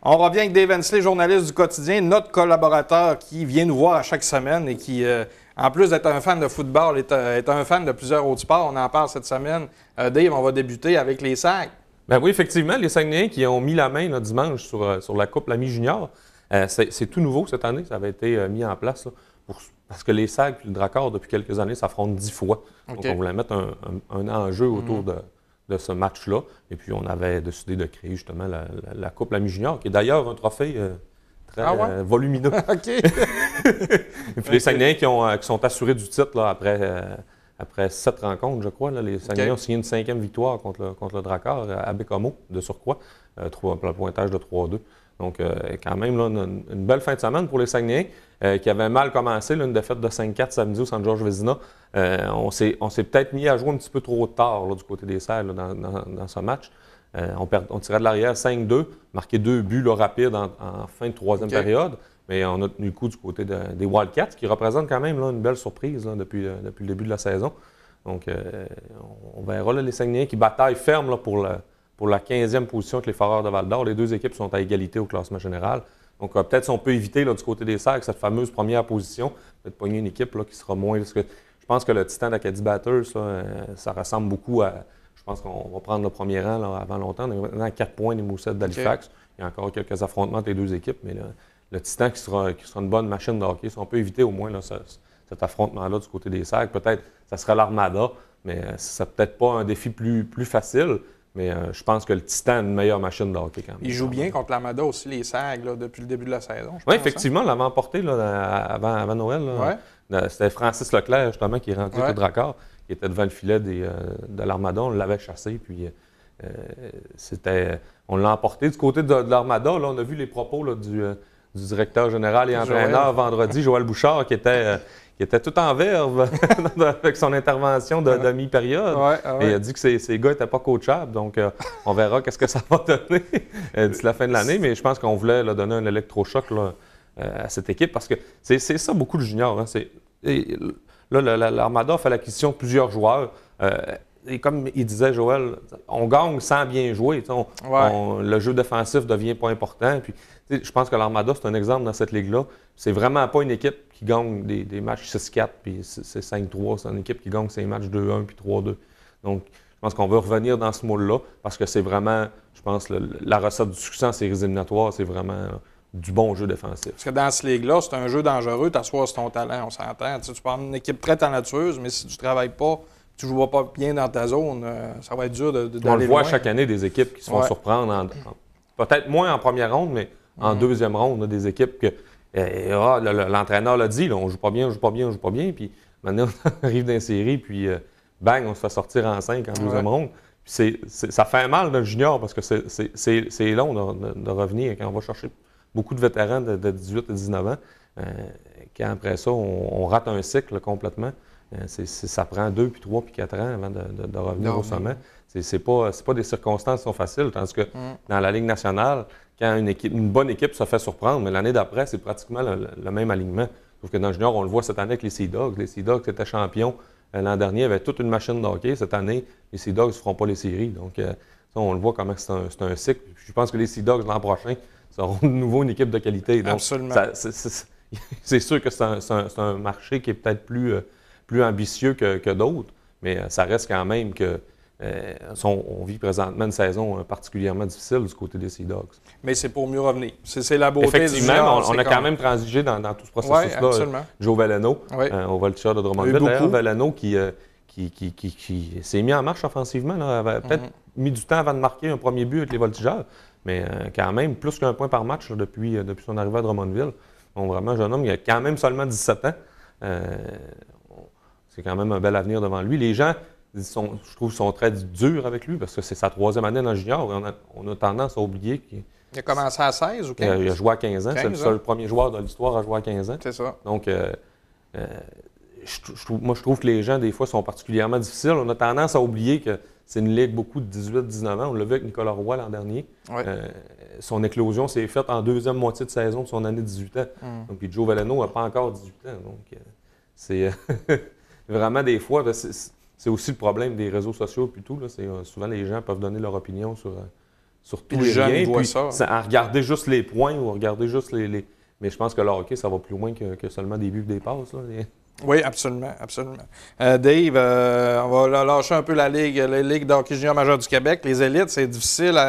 On revient avec Dave Hensley, journaliste du quotidien, notre collaborateur qui vient nous voir à chaque semaine et qui, en plus d'être un fan de football, est un fan de plusieurs autres sports. On en parle cette semaine. Dave, on va débuter avec les Sags. Ben oui, effectivement, les Saguenayens qui ont mis la main là, dimanche sur la Coupe L'Ami Junior, c'est tout nouveau cette année. Ça avait été mis en place là, parce que les Sags et le Dracard, depuis quelques années, s'affrontent 10 fois. Okay. Donc, on voulait mettre un enjeu autour de ce match-là. Et puis, on avait décidé de créer justement la Coupe L'Ami Junior, qui est d'ailleurs un trophée très volumineux. OK. Et puis, les Saguenayens qui sont assurés du titre là, après 7 rencontres, je crois. Là, les Saguenayens ont signé une 5e victoire contre le Dracard à Bécomo, de surcroît, pour le pointage de 3-2. Donc, quand même, là, une belle fin de semaine pour les Saguenayens, qui avaient mal commencé, là, une défaite de 5-4 samedi au San Jorge Vezina. On s'est peut-être mis à jouer un petit peu trop tard là, du côté des Serres là, dans ce match. On tirait de l'arrière 5-2, marqué 2 buts là, rapides en fin de troisième période. Mais on a tenu le coup du côté des Wildcats, qui représentent quand même là, une belle surprise là, depuis le début de la saison. Donc, on verra là, les Saguenayens qui bataillent ferme là, pour la 15e position avec les Foreurs de Val-d'Or. Les deux équipes sont à égalité au classement général. Donc, peut-être si on peut éviter là, du côté des Serres cette fameuse première position, peut-être pogner une équipe là, qui sera moins... Parce que je pense que le Titan d'Acadie Batters, ça ressemble beaucoup à... Je pense qu'on va prendre le premier rang là, avant longtemps. On est maintenant à 4 points des Moussettes d'Halifax. Okay. Il y a encore quelques affrontements entre les deux équipes, mais le Titan qui sera une bonne machine de hockey, si on peut éviter au moins là, cet affrontement-là du côté des Serres, peut-être ça serait l'Armada, mais ce serait peut-être pas un défi plus facile. Mais je pense que le Titan a une meilleure machine de hockey quand même. Il joue bien contre l'Armada aussi, les Sags, là, depuis le début de la saison. Oui, effectivement, on l'avait emporté là, avant Noël. Ouais. C'était Francis Leclerc, justement, qui est rentré au Dracard, qui était devant le filet de l'Armada. On l'avait chassé, puis on l'a emporté. Du côté de l'Armada, là, on a vu les propos là, du directeur général et entraîneur vendredi, Joël Bouchard, qui était tout en verve avec son intervention de mi-période. Et il a dit que ces gars n'étaient pas coachables. Donc, on verra qu'est-ce que ça va donner d'ici la fin de l'année. Mais je pense qu'on voulait là, donner un électrochoc là, à cette équipe parce que c'est ça beaucoup de juniors. Hein. L'Armada fait l'acquisition de plusieurs joueurs. Et comme il disait, Joël, on gagne sans bien jouer. Le jeu défensif ne devient pas important. Puis, je pense que l'Armada, c'est un exemple dans cette ligue-là. C'est vraiment pas une équipe qui gagne des matchs 6-4 puis c'est 5-3. C'est une équipe qui gagne ses matchs 2-1 puis 3-2. Donc, je pense qu'on veut revenir dans ce moule-là parce que c'est vraiment, je pense, la recette du succès en séries éliminatoires, c'est vraiment du bon jeu défensif. Parce que dans cette ligue-là, c'est un jeu dangereux. T'assois sur ton talent, on s'entend. Tu peux avoir une équipe très talentueuse, mais si tu ne travailles pas, tu ne joues pas bien dans ta zone, ça va être dur d'aller loin. On le voit chaque année, des équipes qui se font surprendre, peut-être moins en première ronde, mais en deuxième ronde, on a des équipes que l'entraîneur l'a dit, là, on joue pas bien, puis maintenant on arrive dans les séries, puis bang, on se fait sortir en 5 en deuxième ronde. Puis ça fait mal dans le junior parce que c'est long de revenir quand on va chercher beaucoup de vétérans de 18 et 19 ans. Quand après ça, on rate un cycle complètement. Ça prend 2, puis 3, puis 4 ans avant de revenir au sommet. C'est pas des circonstances qui sont faciles. Tandis que dans la Ligue nationale, quand une bonne équipe se fait surprendre, mais l'année d'après, c'est pratiquement le même alignement. Sauf que dans le junior, on le voit cette année avec les Sea Dogs. Les Sea Dogs étaient champions l'an dernier, avaient toute une machine de hockey. Cette année, les Sea Dogs ne feront pas les séries. Donc, ça, on le voit comment c'est un cycle. Puis je pense que les Sea Dogs, l'an prochain, seront de nouveau une équipe de qualité. Donc, absolument. C'est sûr que c'est un marché qui est peut-être plus ambitieux que d'autres, mais ça reste quand même que on vit présentement une saison particulièrement difficile du côté des Sea Dogs. Mais c'est pour mieux revenir. C'est la beauté effectivement, du junior, on a quand même transigé dans tout ce processus-là. Joe Veleno, au voltigeur de Drummondville. D'ailleurs, Veleno qui s'est mis en marche offensivement, là, avait peut-être mis du temps avant de marquer un premier but avec les voltigeurs, mais quand même plus qu'un point par match là, depuis son arrivée à Drummondville. Donc vraiment, un jeune homme, il a quand même seulement 17 ans. C'est quand même un bel avenir devant lui. Les gens, je trouve, sont très durs avec lui parce que c'est sa 3e année dans le junior. On a tendance à oublier qu'il... Il a commencé à 16 ou 15? Il a joué à 15 ans. C'est le seul premier joueur de l'histoire à jouer à 15 ans. C'est ça. Donc, moi, je trouve que les gens, des fois, sont particulièrement difficiles. On a tendance à oublier que c'est une ligue beaucoup de 18-19 ans. On l'a vu avec Nicolas Roy l'an dernier. Son éclosion s'est faite en deuxième moitié de saison de son année de 18 ans. Donc, puis Joe Veleno n'a pas encore 18 ans. Donc, c'est vraiment des fois, c'est aussi le problème des réseaux sociaux et tout. Là, souvent, les gens peuvent donner leur opinion sur Puis tout le et jeune rien. voit Puis, ça. à regarder juste les points ou à regarder juste les... Mais je pense que le hockey, ça va plus loin que seulement des buts et des passes. Là. Oui, absolument, absolument. Dave, on va lâcher un peu la Ligue d'hockey junior majeur du Québec. Les élites, c'est difficile.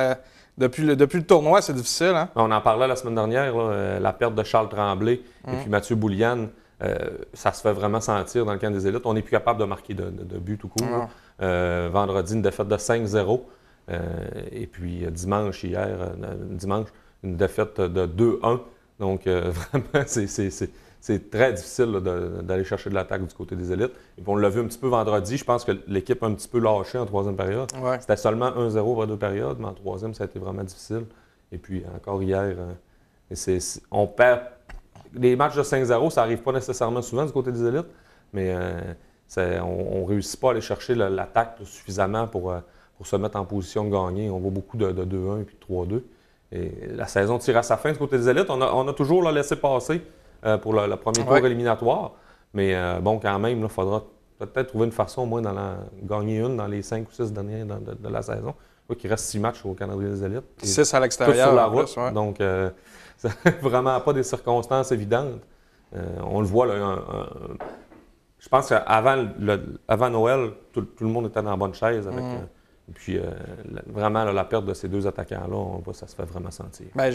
Depuis le tournoi, c'est difficile. Hein? On en parlait la semaine dernière, là, la perte de Charles Tremblay et puis Mathieu Bouliane, ça se fait vraiment sentir dans le camp des élites. On n'est plus capable de marquer de buts tout court. Vendredi, une défaite de 5-0. Et puis dimanche, une défaite de 2-1. Donc, vraiment, c'est très difficile là, d'aller chercher de l'attaque du côté des élites. Et puis, on l'a vu un petit peu vendredi. Je pense que l'équipe a un petit peu lâché en troisième période. Ouais. C'était seulement 1-0 over 2 périodes, mais en troisième, ça a été vraiment difficile. Et puis, encore hier, on perd. Les matchs de 5-0, ça n'arrive pas nécessairement souvent du côté des élites, mais on ne réussit pas à aller chercher l'attaque suffisamment pour se mettre en position de gagner. On voit beaucoup de 2-1 et puis de 3-2. Et la saison tire à sa fin du côté des élites. On a toujours laissé passer pour le premier tour éliminatoire. Mais bon, quand même, il faudra peut-être trouver une façon au moins gagner une dans les 5 ou 6 derniers de la saison. Il reste 6 matchs au calendrier des élites. 6 à l'extérieur. Sur la route. Donc, c'est vraiment pas des circonstances évidentes. On le voit, là, je pense qu'avant Noël, tout le monde était dans la bonne chaise avec... Et puis, vraiment, là, la perte de ces deux attaquants-là, on voit ça se fait vraiment sentir. Bien,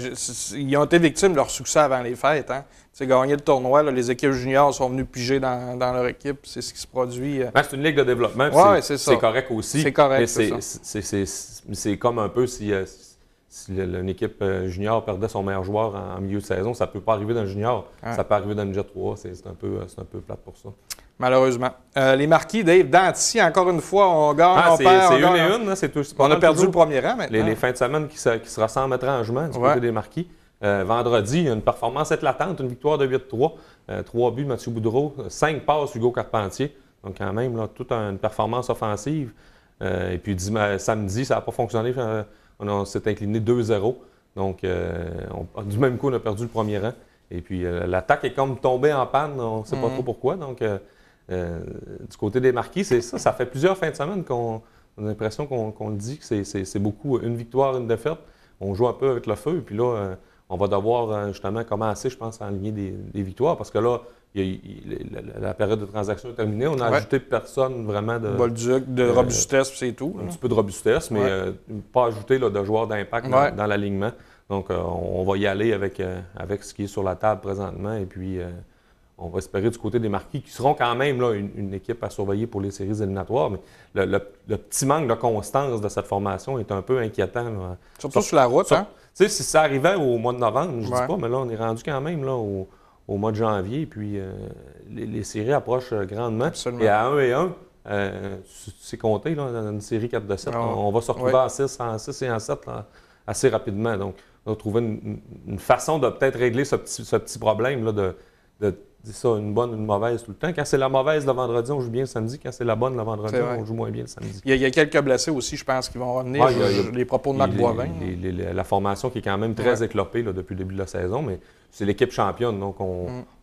ils ont été victimes de leur succès avant les fêtes. Hein? Gagner le tournoi, là, les équipes juniors sont venues piger dans leur équipe. C'est ce qui se produit. C'est une ligue de développement. C'est correct aussi. C'est correct, c'est comme un peu si une équipe junior perdait son meilleur joueur en milieu de saison. Ça ne peut pas arriver dans le junior. Ouais. Ça peut arriver dans le Jet 3. C'est un peu plate pour ça. Malheureusement. Les marquis, Dave, Danty, encore une fois, on gagne, on perd. C'est une et une. C'est tout. On a perdu le premier rang maintenant. Les fins de semaine qui se ressemblent étrangement du côté des marquis. Vendredi, une performance éclatante, une victoire de 8-3. 3 buts, Mathieu Boudreau. 5 passes, Hugo Carpentier. Donc quand même, là, toute une performance offensive. Et puis samedi, ça n'a pas fonctionné. On s'est incliné 2-0. Donc du même coup, on a perdu le premier rang. Et puis l'attaque est comme tombée en panne. On ne sait pas trop pourquoi. Donc du côté des marquis, c'est ça. Ça fait plusieurs fins de semaine qu'on a l'impression qu'on le dit, que c'est beaucoup une victoire, une défaite. On joue un peu avec le feu. Et puis là, on va devoir justement commencer, je pense, à aligner des victoires. Parce que là, la période de transaction est terminée. On a ajouté personne vraiment de... Bolduc, de robustesse, c'est tout. Un petit peu de robustesse, mais pas ajouté là, de joueurs d'impact dans l'alignement. Donc, on va y aller avec ce qui est sur la table présentement. Et puis, on va espérer du côté des marquis, qui seront quand même là, une équipe à surveiller pour les séries éliminatoires. Mais le petit manque de constance de cette formation est un peu inquiétant. Là. Surtout sur la route, hein? Tu sais, si ça arrivait au mois de novembre, je ne dis pas, mais là, on est rendu quand même là, au mois de janvier. Puis les séries approchent grandement. Absolument. Et à 1-1, c'est compté là, dans une série 4-7. On va se retrouver en 6 et en 7 là, assez rapidement. Donc, on va trouver une façon de peut-être régler ce petit problème là, de ça, une bonne, une mauvaise tout le temps. Quand c'est la mauvaise le vendredi, on joue bien le samedi. Quand c'est la bonne le vendredi, on joue moins bien le samedi. Il y a quelques blessés aussi, je pense, qui vont revenir. Les propos de Marc Boivin. La formation qui est quand même très éclopée là, depuis le début de la saison, mais c'est l'équipe championne. Donc,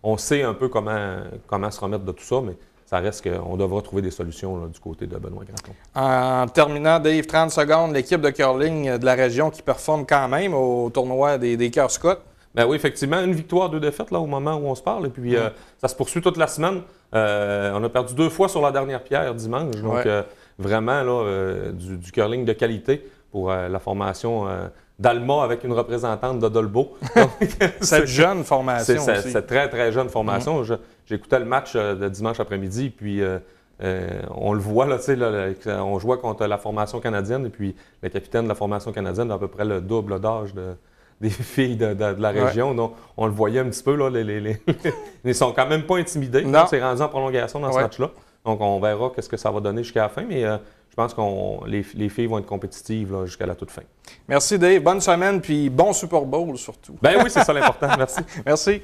on sait un peu comment se remettre de tout ça, mais ça reste qu'on devra trouver des solutions là, du côté de Benoît Gratton. En terminant, Dave, 30 secondes, l'équipe de curling de la région qui performe quand même au tournoi des Cœurs Scouts. Ben oui, effectivement, une victoire, 2 défaites là, au moment où on se parle. Et puis, ça se poursuit toute la semaine. On a perdu 2 fois sur la dernière pierre dimanche. Donc, vraiment, là, du curling de qualité pour la formation d'Alma avec une représentante de Dolbeau. Cette jeune formation aussi. C'est très, très jeune formation. J'écoutais le match de dimanche après-midi, puis on le voit, là, on jouait contre la formation canadienne, et puis le capitaine de la formation canadienne a à peu près le double d'âge des filles de la région. Donc, on le voyait un petit peu, là, ils ne sont quand même pas intimidés. C'est rendu en prolongation dans ce match-là. Donc, on verra ce que ça va donner jusqu'à la fin, mais je pense que les filles vont être compétitives là, jusqu'à la toute fin. Merci, Dave. Bonne semaine, puis bon Super Bowl surtout. Ben oui, c'est ça l'important. Merci. Merci.